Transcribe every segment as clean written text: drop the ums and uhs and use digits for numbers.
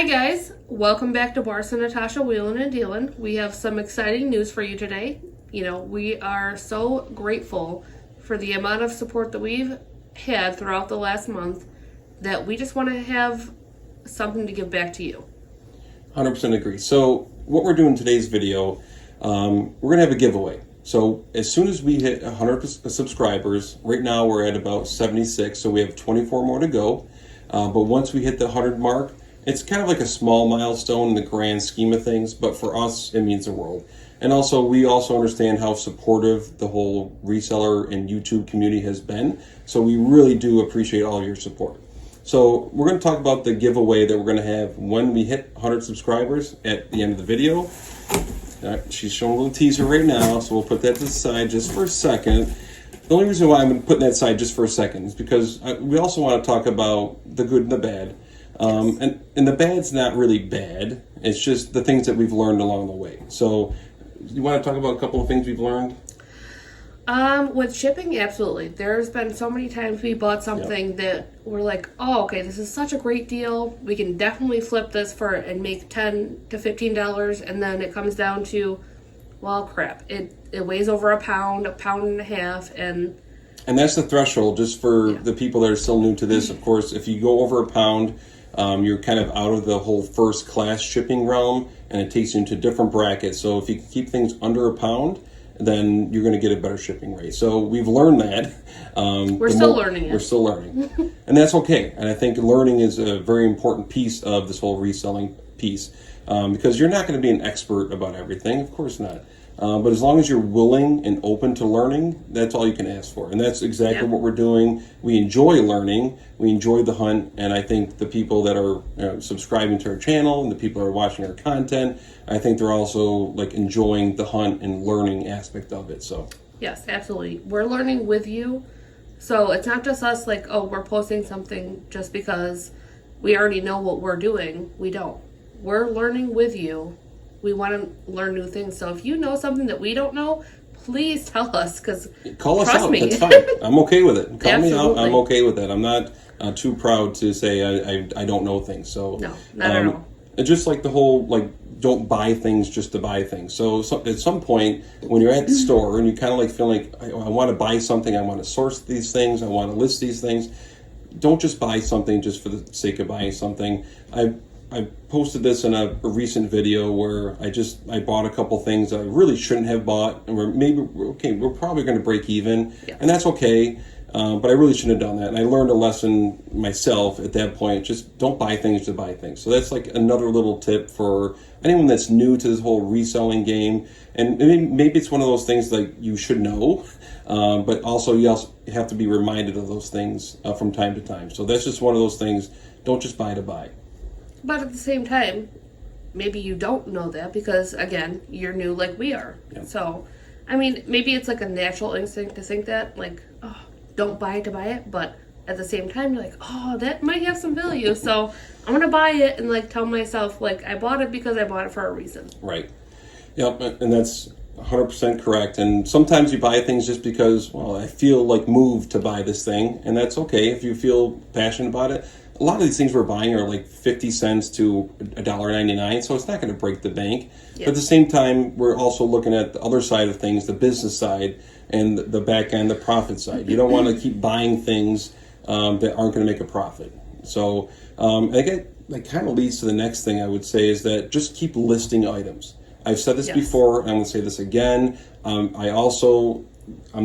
guys, welcome back to Barca and Natasha Wheeling and Dealing. We have some exciting news for you today. We are so grateful for the amount of support that we've had throughout the last month that we just want to have something to give back to you. 100% agree. So what we're doing in today's video, we're going to have a giveaway. So as soon as we hit 100 subscribers, right now we're at about 76, so we have 24 more to go. But once we hit the 100 mark, it's kind of like a small milestone in the grand scheme of things, but for us, it means the world. And also, we also understand how supportive the whole reseller and YouTube community has been. So we really do appreciate all of your support. So we're going to talk about the giveaway that we're going to have when we hit 100 subscribers at the end of the video. She's showing a little teaser right now, so we'll put that to the side just for a second. The only reason why I'm putting that aside just for a second is because we also want to talk about the good and the bad. And the bad's not really bad. It's just the things that we've learned along the way. So you want to talk about a couple of things we've learned? With shipping, absolutely. There's been so many times we bought something that we're like, oh, okay, this is such a great deal. We can definitely flip this and make $10 to $15. And then it comes down to, well, crap. It weighs over a pound and a half. And that's the threshold just for the people that are still new to this. Of course, if you go over a pound, you're kind of out of the whole first class shipping realm, and it takes you into different brackets. So if you keep things under a pound, then you're going to get a better shipping rate. So we've learned that. We're still learning it. We're still learning. And that's okay. And I think learning is a very important piece of this whole reselling piece, because you're not going to be an expert about everything. Of course not. But as long as you're willing and open to learning, that's all you can ask for. And that's exactly what we're doing. We enjoy learning. We enjoy the hunt. And I think the people that are subscribing to our channel and the people that are watching our content, I think they're also enjoying the hunt and learning aspect of it. So yes, absolutely. We're learning with you. So it's not just us we're posting something just because we already know what we're doing. We don't. We're learning with you. We want to learn new things. So if you know something that we don't know, please tell us. Call us out. Me. That's fine. I'm okay with it. Call me out. I'm okay with that. I'm not too proud to say I don't know things. So no, not at all. Just like the whole don't buy things just to buy things. So at some point when you're at the store and you kind of feel like I want to buy something, I want to source these things, I want to list these things. Don't just buy something just for the sake of buying something. I posted this in a recent video where I bought a couple things that I really shouldn't have bought, and we're probably going to break even, and that's okay. But I really shouldn't have done that, and I learned a lesson myself at that point. Just don't buy things to buy things. So that's another little tip for anyone that's new to this whole reselling game. And maybe it's one of those things you should know, but also you have to be reminded of those things from time to time. So that's just one of those things. Don't just buy to buy. But at the same time, maybe you don't know that because, again, you're new like we are. Yeah. So, maybe it's a natural instinct to think that, don't buy it to buy it. But at the same time, you're like, oh, that might have some value. So I'm going to buy it and, tell myself, I bought it because I bought it for a reason. Right. Yep, and that's 100% correct. And sometimes you buy things just because, well, I feel moved to buy this thing. And that's okay if you feel passionate about it. A lot of these things we're buying are 50 cents to $1.99, so it's not going to break the bank. Yep. But at the same time, we're also looking at the other side of things, the business side and the back end, the profit side. You don't want to keep buying things that aren't going to make a profit. So I think that kind of leads to the next thing I would say is that just keep listing items. I've said this before, and I'm going to say this again. I'm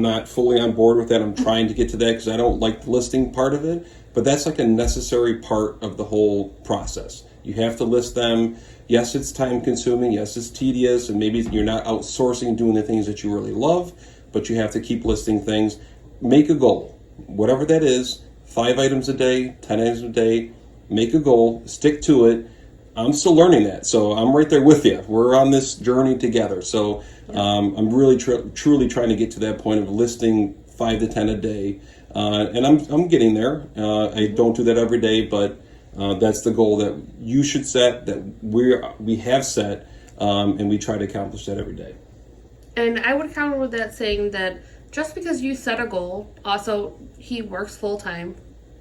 not fully on board with that. I'm trying to get to that because I don't like the listing part of it. But that's a necessary part of the whole process. You have to list them. Yes, it's time consuming. Yes, it's tedious. And maybe you're not outsourcing doing the things that you really love, but you have to keep listing things. Make a goal. Whatever that is, 5 items a day, 10 items a day. Make a goal. Stick to it. I'm still learning that. So I'm right there with you. We're on this journey together. So I'm really truly trying to get to that point of listing 5 to 10 a day. And I'm getting there. I don't do that every day, but that's the goal that you should set, that we have set, and we try to accomplish that every day. And I would counter with that saying that just because you set a goal, also he works full time,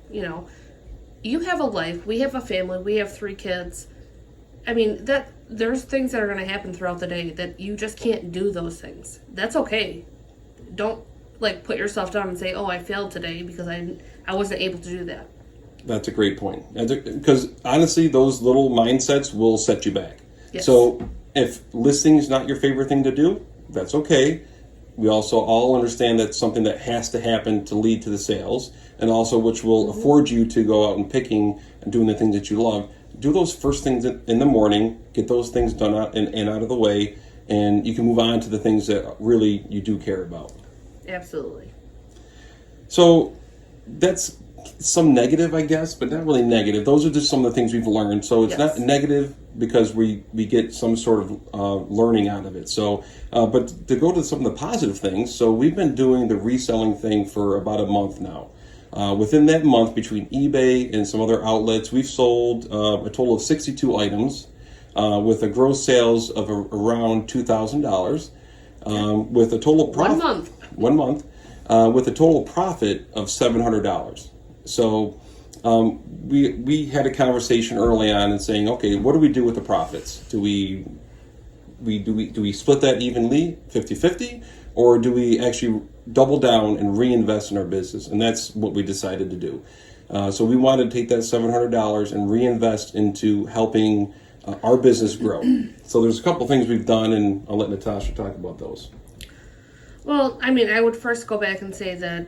you have a life, we have a family, we have 3 kids. I mean, that there's things that are going to happen throughout the day that you just can't do those things. That's okay. Don't like put yourself down and say, "Oh, I failed today because I wasn't able to do that." That's a great point. Because honestly, those little mindsets will set you back. Yes. So if listing is not your favorite thing to do, that's okay. We also all understand that's something that has to happen to lead to the sales, and also which will afford you to go out and picking and doing the things that you love. Do those first things in the morning, get those things done out and out of the way, and you can move on to the things that really you do care about. Absolutely. So that's some negative, I guess, but not really negative. Those are just some of the things we've learned. So it's not negative because we get some sort of learning out of it. So, but to go to some of the positive things, so we've been doing the reselling thing for about a month now. Within that month, between eBay and some other outlets, we've sold a total of 62 items with a gross sales of around $2,000 with a total profit. 1 month. With a total profit of $700. So we had a conversation early on and saying, okay, what do we do with the profits? Do we split that evenly, 50-50, or do we actually double down and reinvest in our business? And that's what we decided to do. So we wanted to take that $700 and reinvest into helping our business grow. So there's a couple things we've done, and I'll let Natasha talk about those. Well, I mean, I would first go back and say that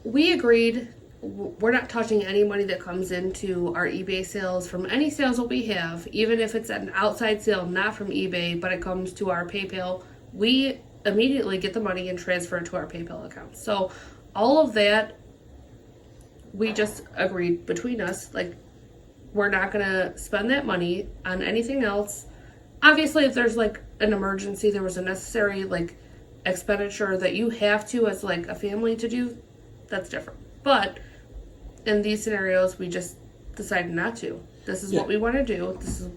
we agreed we're not touching any money that comes into our eBay sales from any sales that we have, even if it's an outside sale, not from eBay, but it comes to our PayPal. We immediately get the money and transfer it to our PayPal account. So all of that, we just agreed between us, like, we're not going to spend that money on anything else. Obviously, if there's like an emergency, there was a necessary like expenditure that you have to as like a family to do, that's different. But in these scenarios, we just decided not to. This is what we want to do. This is,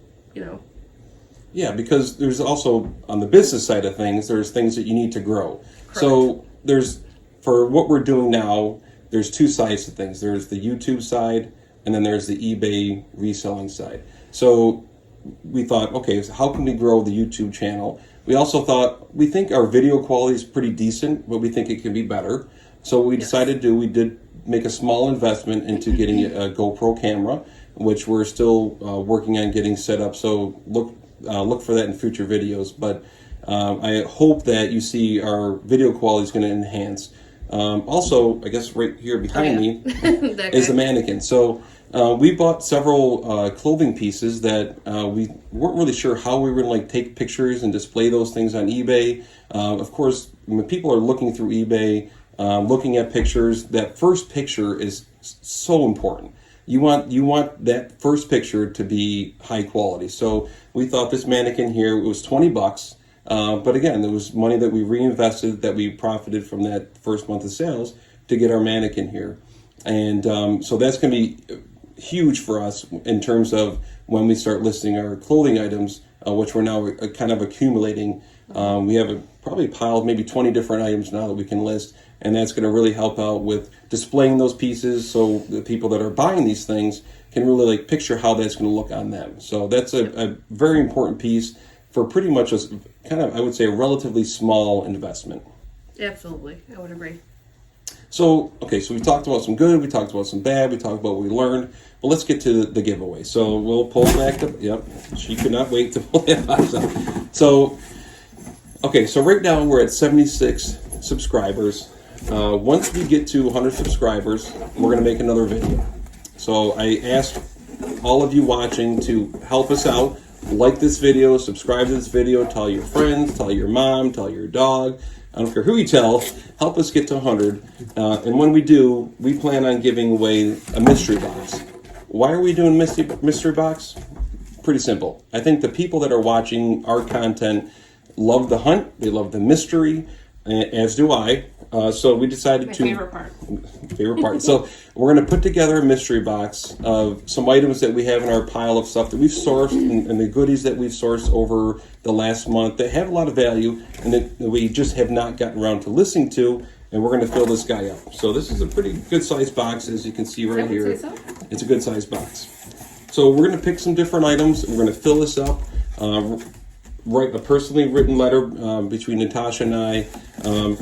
Yeah, because there's also, on the business side of things, there's things that you need to grow. Correct. So for what we're doing now, there's two sides to things. There's the YouTube side, and then there's the eBay reselling side. So we thought, okay, so how can we grow the YouTube channel? We also thought, we think our video quality is pretty decent, but we think it can be better. So what we decided to do, we did make a small investment into getting a GoPro camera, which we're still working on getting set up. So look for that in future videos. But I hope that you see our video quality is going to enhance. Also, I guess right here behind me is the mannequin. So we bought several clothing pieces that we weren't really sure how we were going to like take pictures and display those things on eBay. Of course, when people are looking through eBay, looking at pictures, that first picture is so important. You want that first picture to be high quality. So we thought this mannequin here, it was $20. But again, there was money that we reinvested, that we profited from that first month of sales to get our mannequin here. And so that's going to be huge for us in terms of when we start listing our clothing items, which we're now kind of accumulating. We have probably a pile of maybe 20 different items now that we can list. And that's going to really help out with displaying those pieces so the people that are buying these things can really like picture how that's going to look on them. So that's a very important piece for pretty much a kind of, I would say, a relatively small investment. Absolutely. I would agree. So, okay, so we talked about some good, we talked about some bad, we talked about what we learned. Well, let's get to the giveaway. So we'll pull back she could not wait to pull that box out. So, okay, so right now we're at 76 subscribers. Once we get to 100 subscribers, we're going to make another video. So I asked all of you watching to help us out. Like this video, subscribe to this video, tell your friends, tell your mom, tell your dog. I don't care who you tell, help us get to 100. And when we do, we plan on giving away a mystery box. Why are we doing mystery box? Pretty simple. I think the people that are watching our content love the hunt, they love the mystery, as do I. So we decided favorite part. So we're going to put together a mystery box of some items that we have in our pile of stuff that we've sourced and the goodies that we've sourced over the last month that have a lot of value and that we just have not gotten around to listening to. And we're going to fill this guy up. So this is a pretty good sized box, as you can see right here. So. It's a good sized box. So we're going to pick some different items. We're going to fill this up. Write a personally written letter between Natasha and I,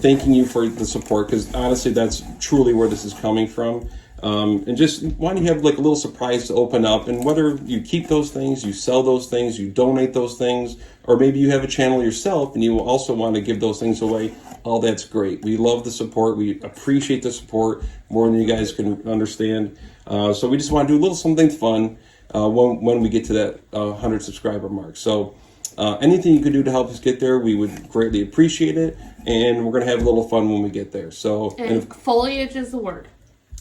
thanking you for the support, because honestly, that's truly where this is coming from. And just wanting to have like a little surprise to open up, and whether you keep those things, you sell those things, you donate those things, or maybe you have a channel yourself and you also want to give those things away, all that's great. We love the support. We appreciate the support more than you guys can understand. So we just want to do a little something fun when we get to that 100 subscriber mark. So anything you could do to help us get there, we would greatly appreciate it. And we're going to have a little fun when we get there. So, and foliage is the word.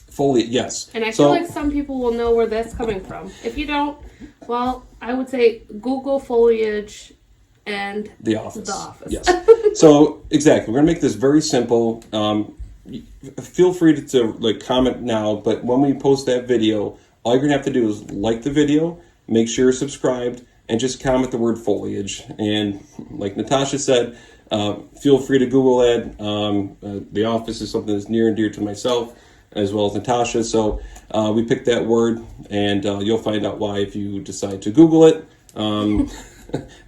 Foliage, yes. And I feel like some people will know where that's coming from. If you don't, well, I would say Google Foliage and The Office. The Office. Yes. So, exactly. We're going to make this very simple. Feel free to like comment now, but when we post that video, all you're going to have to do is like the video, make sure you're subscribed, and just comment the word foliage. And like Natasha said, feel free to Google that. The Office is something that's near and dear to myself, as well as Natasha. So we picked that word, and you'll find out why if you decide to Google it.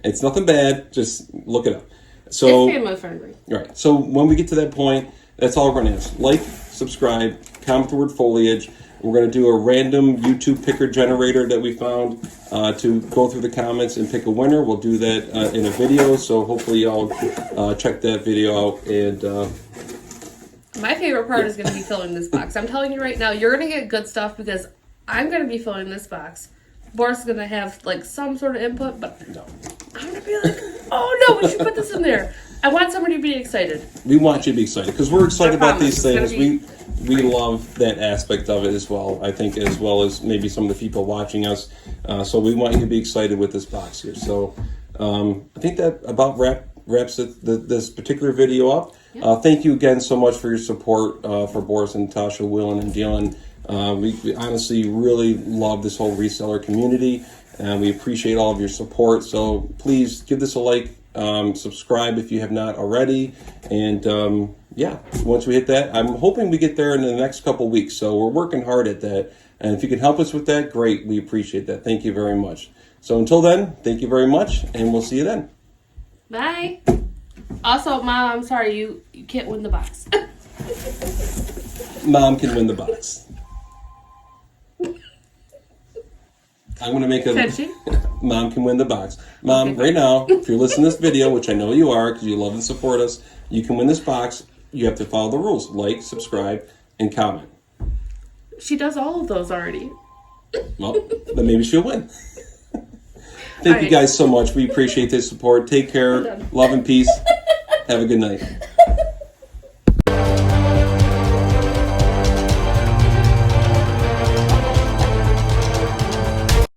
It's nothing bad. Just look it up. So, it's family friendly. Right. So when we get to that point, that's all we're going to ask. Like, subscribe, comment the word foliage. We're going to do a random YouTube picker generator that we found to go through the comments and pick a winner. We'll do that in a video, so hopefully y'all check that video out. And my favorite part is going to be filling this box. I'm telling you right now, you're going to get good stuff because I'm going to be filling this box. Boris is going to have like some sort of input, but no. I'm going to be like, oh no, we should put this in there. I want somebody to be excited. We want you to be excited because we're excited about these things. We love that aspect of it as well, I think, as well as maybe some of the people watching us. So we want you to be excited with this box here. So I think that about wraps this particular video up. Yep. Thank you again so much for your support for Boris and Natasha, Willen and Dylan. We honestly really love this whole reseller community, and we appreciate all of your support. So please give this a like, subscribe if you have not already, and yeah, once we hit that, I'm hoping we get there in the next couple weeks. So we're working hard at that, and if you can help us with that, great. We appreciate that. Thank you very much. So until then, thank you very much, and we'll see you then. Bye. Also, Mom, I'm sorry, you can't win the box. Mom can win the box. I'm going to make Mom can win the box. Mom, okay. Right now, if you're listening to this video, which I know you are because you love and support us, you can win this box. You have to follow the rules. Like, subscribe, and comment. She does all of those already. Well, then maybe she'll win. Thank you guys so much. We appreciate this support. Take care. Love and peace. Have a good night.